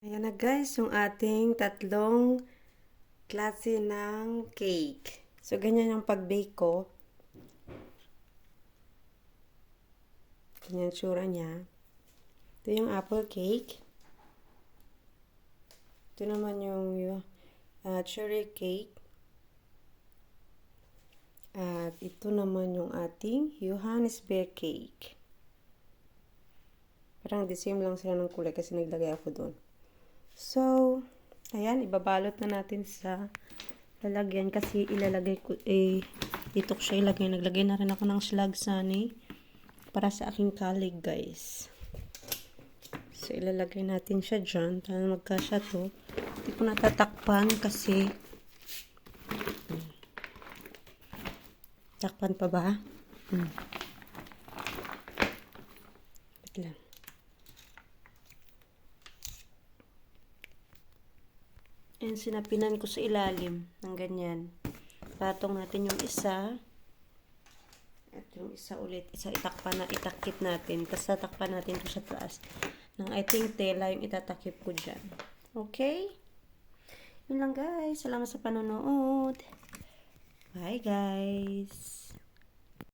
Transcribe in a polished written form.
Ayan na guys, yung ating tatlong klase ng cake. So, ganyan yung pag-bake ko. Ganyan yung tsura niya. Ito yung apple cake. Ito naman yung cherry cake. At ito naman yung ating Johannesburg cake. Parang the same lang sila ng kulay kasi naglagay ako doon. So, ayan, ibabalot na natin sa lalagyan kasi ilalagay ko, dito ko siya ilagay. Naglagay na rin ako ng slag sunny para sa aking colleague, guys. So, ilalagay natin siya dyan. Para magkasya to. Hindi ko natatakpan kasi takpan pa ba? Wait lang. And sinapinan ko sa ilalim ng ganyan. Patong natin yung isa. At yung isa ulit. Isa itakip natin. Tapos tatakpan natin ito sa taas. Ng I think tela yung itatakip ko dyan. Okay? Yun lang guys. Salamat sa panonood. Bye guys.